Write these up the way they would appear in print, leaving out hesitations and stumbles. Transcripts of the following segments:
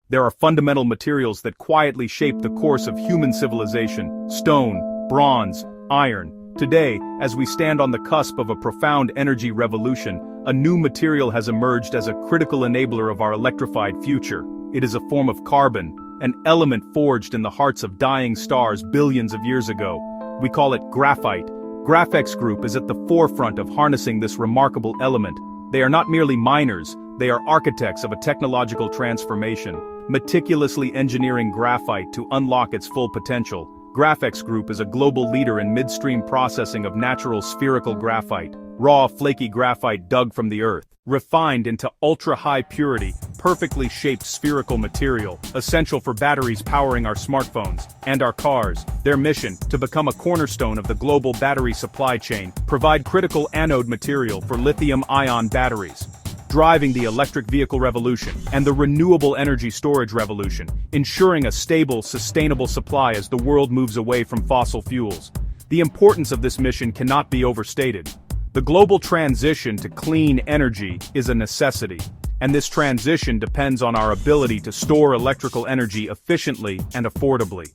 There are fundamental materials that quietly shape the course of human civilization: stone, bronze, iron. Today, as we stand on the cusp of a profound energy revolution, a new material has emerged as a critical enabler of our electrified future. It is a form of carbon, an element forged in the hearts of dying stars billions of years ago. We call it graphite. Graphex Group is at the forefront of harnessing this remarkable element. They are not merely miners, they are architects of a technological transformation, meticulously engineering graphite to unlock its full potential. Graphex Group is a global leader in midstream processing of natural spherical graphite, raw, flaky graphite dug from the earth, refined into ultra-high purity, perfectly shaped spherical material, essential for batteries powering our smartphones and our cars. Their mission, to become a cornerstone of the global battery supply chain, provide critical anode material for lithium-ion batteries, driving the electric vehicle revolution and the renewable energy storage revolution, ensuring a stable, sustainable supply as the world moves away from fossil fuels. The importance of this mission cannot be overstated. The global transition to clean energy is a necessity, and this transition depends on our ability to store electrical energy efficiently and affordably.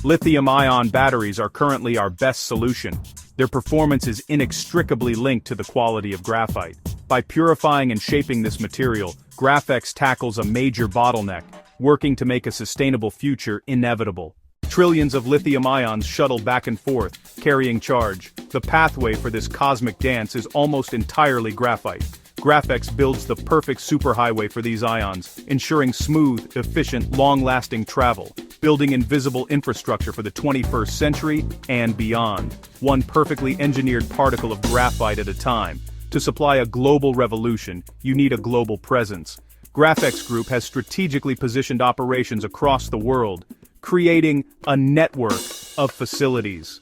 Lithium-ion batteries are currently our best solution. Their performance is inextricably linked to the quality of graphite. By purifying and shaping this material, Graphex tackles a major bottleneck, working to make a sustainable future inevitable. Trillions of lithium ions shuttle back and forth, carrying charge. The pathway for this cosmic dance is almost entirely graphite. Graphex builds the perfect superhighway for these ions, ensuring smooth, efficient, long-lasting travel, building invisible infrastructure for the 21st century and beyond, one perfectly engineered particle of graphite at a time. To supply a global revolution, you need a global presence. Graphex Group has strategically positioned operations across the world, creating a network of facilities.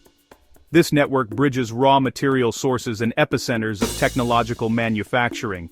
This network bridges raw material sources and epicenters of technological manufacturing.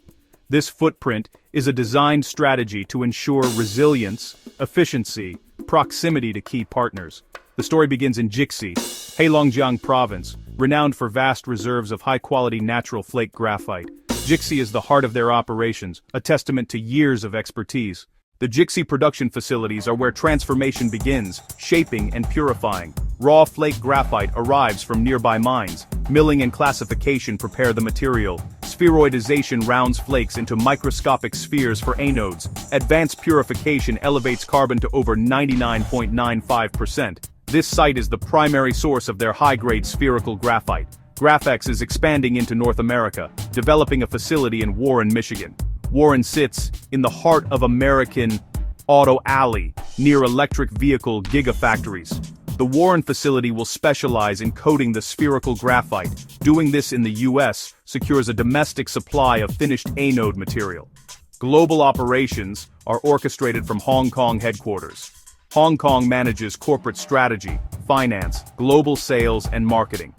This footprint is a designed strategy to ensure resilience, efficiency, proximity to key partners. The story begins in Jixi, Heilongjiang Province, renowned for vast reserves of high-quality natural flake graphite. Jixi is the heart of their operations, a testament to years of expertise. The Jixi production facilities are where transformation begins, shaping and purifying. Raw flake graphite arrives from nearby mines. Milling and classification prepare the material. Spheroidization rounds flakes into microscopic spheres for anodes. Advanced purification elevates carbon to over 99.95%. This site is the primary source of their high-grade spherical graphite. Graphex is expanding into North America, developing a facility in Warren, Michigan. Warren sits in the heart of American Auto Alley, near electric vehicle gigafactories. The Warren facility will specialize in coating the spherical graphite. Doing this in the U.S. secures a domestic supply of finished anode material. Global operations are orchestrated from Hong Kong headquarters. Hong Kong manages corporate strategy, finance, global sales, and marketing.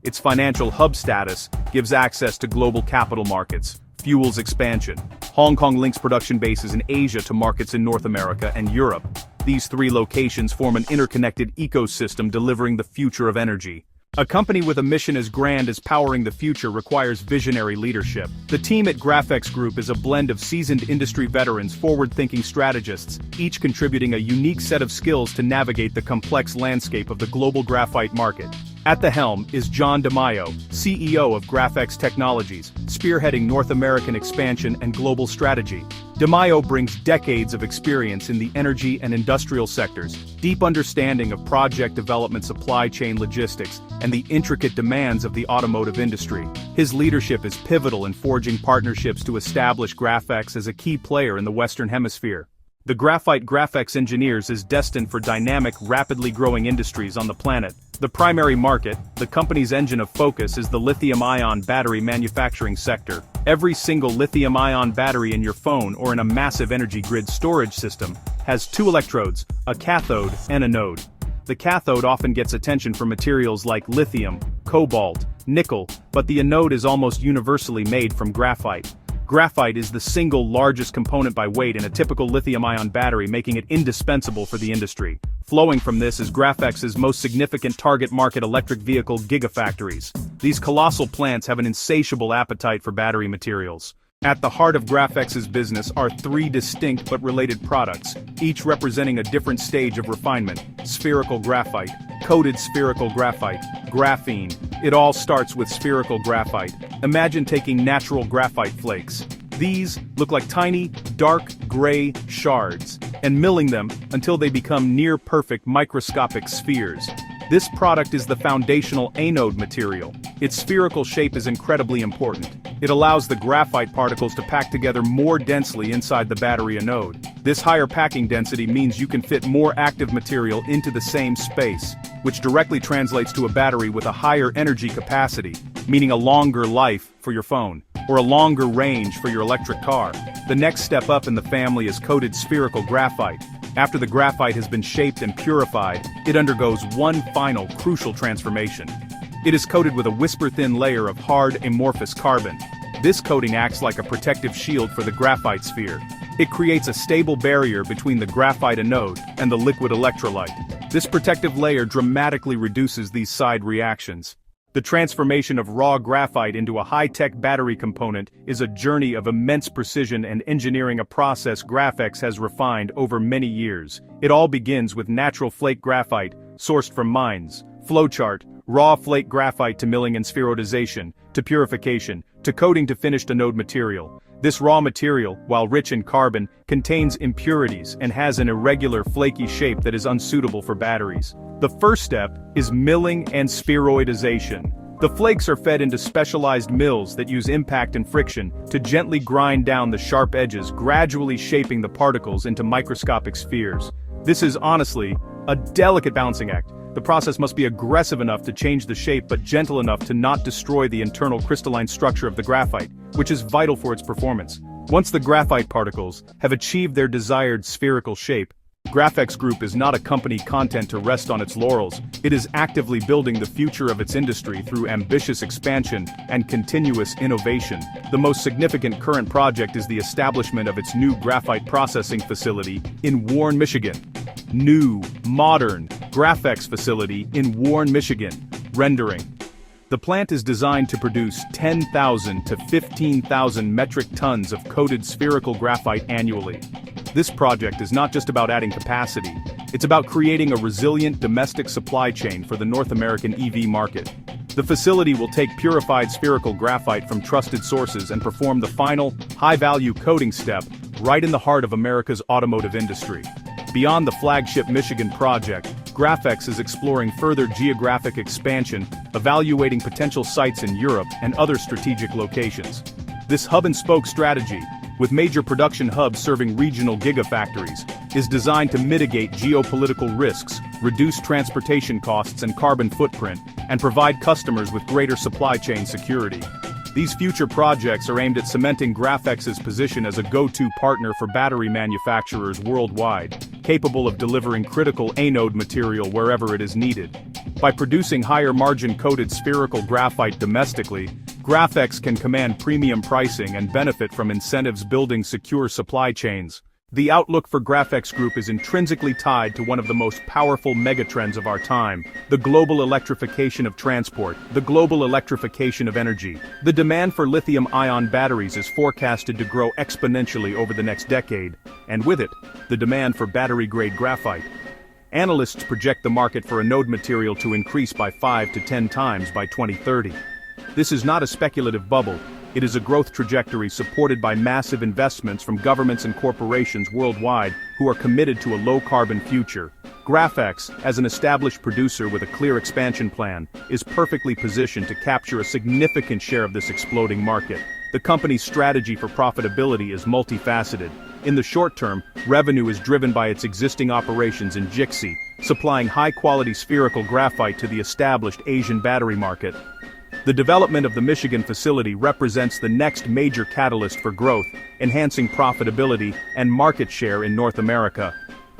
Its financial hub status gives access to global capital markets, fuels expansion. Hong Kong links production bases in Asia to markets in North America and Europe. These three locations form an interconnected ecosystem delivering the future of energy. A company with a mission as grand as powering the future requires visionary leadership. The team at Graphex Group is a blend of seasoned industry veterans, forward-thinking strategists, each contributing a unique set of skills to navigate the complex landscape of the global graphite market. At the helm is John DeMaio, CEO of Graphex Technologies, spearheading North American expansion and global strategy. DeMaio brings decades of experience in the energy and industrial sectors, deep understanding of project development, supply chain logistics, and the intricate demands of the automotive industry. His leadership is pivotal in forging partnerships to establish Graphex as a key player in the Western Hemisphere. The Graphite Graphex Engineers is destined for dynamic, rapidly growing industries on the planet. The primary market, the company's engine of focus, is the lithium-ion battery manufacturing sector. Every single lithium-ion battery in your phone or in a massive energy grid storage system has two electrodes, a cathode and a anode. The cathode often gets attention for materials like lithium, cobalt, nickel, but the anode is almost universally made from graphite. Graphite is the single largest component by weight in a typical lithium-ion battery, making it indispensable for the industry. Flowing from this is Graphex's most significant target market: electric vehicle gigafactories. These colossal plants have an insatiable appetite for battery materials. At the heart of Graphex's business are three distinct but related products, each representing a different stage of refinement: spherical graphite, coated spherical graphite, graphene. It all starts with spherical graphite. Imagine taking natural graphite flakes. These look like tiny, dark gray shards, and milling them until they become near-perfect microscopic spheres. This product is the foundational anode material. Its spherical shape is incredibly important. It allows the graphite particles to pack together more densely inside the battery anode. This higher packing density means you can fit more active material into the same space, which directly translates to a battery with a higher energy capacity, meaning a longer life for your phone, or a longer range for your electric car. The next step up in the family is coated spherical graphite. After the graphite has been shaped and purified, it undergoes one final crucial transformation. It is coated with a whisper-thin layer of hard, amorphous carbon. This coating acts like a protective shield for the graphite sphere. It creates a stable barrier between the graphite anode and the liquid electrolyte. This protective layer dramatically reduces these side reactions. The transformation of raw graphite into a high-tech battery component is a journey of immense precision and engineering, a process Graphex has refined over many years. It all begins with natural flake graphite, sourced from mines. Flowchart: raw flake graphite to milling and spheroidization, to purification, to coating to finished anode material. This raw material, while rich in carbon, contains impurities and has an irregular, flaky shape that is unsuitable for batteries. The first step is milling and spheroidization. The flakes are fed into specialized mills that use impact and friction to gently grind down the sharp edges, gradually shaping the particles into microscopic spheres. This is honestly a delicate balancing act. The process must be aggressive enough to change the shape but gentle enough to not destroy the internal crystalline structure of the graphite, which is vital for its performance. Once the graphite particles have achieved their desired spherical shape, Graphex Group is not a company content to rest on its laurels. It is actively building the future of its industry through ambitious expansion and continuous innovation. The most significant current project is the establishment of its new graphite processing facility in Warren, Michigan. New, modern Graphex facility in Warren, Michigan. Rendering: the plant is designed to produce 10,000 to 15,000 metric tons of coated spherical graphite annually. This project is not just about adding capacity, it's about creating a resilient domestic supply chain for the North American EV market. The facility will take purified spherical graphite from trusted sources and perform the final, high-value coating step right in the heart of America's automotive industry. Beyond the flagship Michigan project, Graphex is exploring further geographic expansion, evaluating potential sites in Europe and other strategic locations. This hub-and-spoke strategy, with major production hubs serving regional gigafactories, is designed to mitigate geopolitical risks, reduce transportation costs and carbon footprint, and provide customers with greater supply chain security. These future projects are aimed at cementing Graphex's position as a go-to partner for battery manufacturers worldwide, capable of delivering critical anode material wherever it is needed. By producing higher-margin coated spherical graphite domestically, Graphex can command premium pricing and benefit from incentives building secure supply chains. The outlook for Graphex Group is intrinsically tied to one of the most powerful megatrends of our time: the global electrification of transport, the global electrification of energy. The demand for lithium-ion batteries is forecasted to grow exponentially over the next decade, and with it, the demand for battery-grade graphite. Analysts project the market for anode material to increase by 5 to 10 times by 2030. This is not a speculative bubble. It is a growth trajectory supported by massive investments from governments and corporations worldwide who are committed to a low-carbon future. Graphex, as an established producer with a clear expansion plan, is perfectly positioned to capture a significant share of this exploding market. The company's strategy for profitability is multifaceted. In the short term, revenue is driven by its existing operations in Jixi, supplying high-quality spherical graphite to the established Asian battery market. The development of the Michigan facility represents the next major catalyst for growth, enhancing profitability and market share in North America.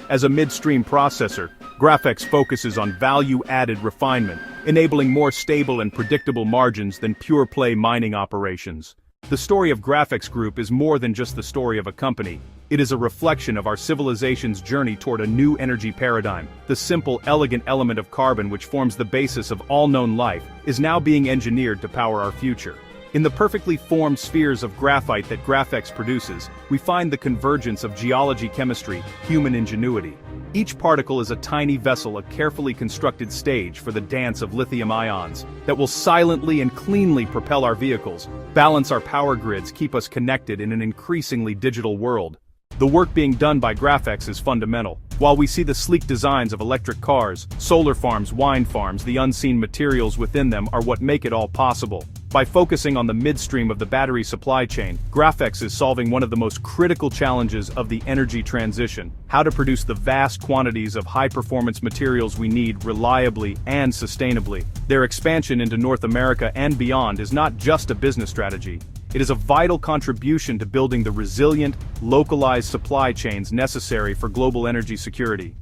As a midstream processor, Graphex focuses on value-added refinement, enabling more stable and predictable margins than pure-play mining operations. The story of Graphex Group is more than just the story of a company. It is a reflection of our civilization's journey toward a new energy paradigm. The simple, elegant element of carbon which forms the basis of all known life is now being engineered to power our future. In the perfectly formed spheres of graphite that Graphex produces, we find the convergence of geology, chemistry, human ingenuity. Each particle is a tiny vessel, a carefully constructed stage for the dance of lithium ions that will silently and cleanly propel our vehicles, balance our power grids, keep us connected in an increasingly digital world. The work being done by Graphex is fundamental. While we see the sleek designs of electric cars, solar farms, wind farms, the unseen materials within them are what make it all possible. By focusing on the midstream of the battery supply chain, Graphex is solving one of the most critical challenges of the energy transition: how to produce the vast quantities of high-performance materials we need reliably and sustainably. Their expansion into North America and beyond is not just a business strategy. It is a vital contribution to building the resilient, localized supply chains necessary for global energy security.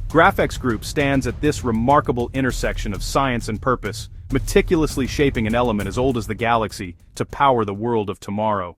Graphex Group stands at this remarkable intersection of science and purpose, meticulously shaping an element as old as the galaxy to power the world of tomorrow.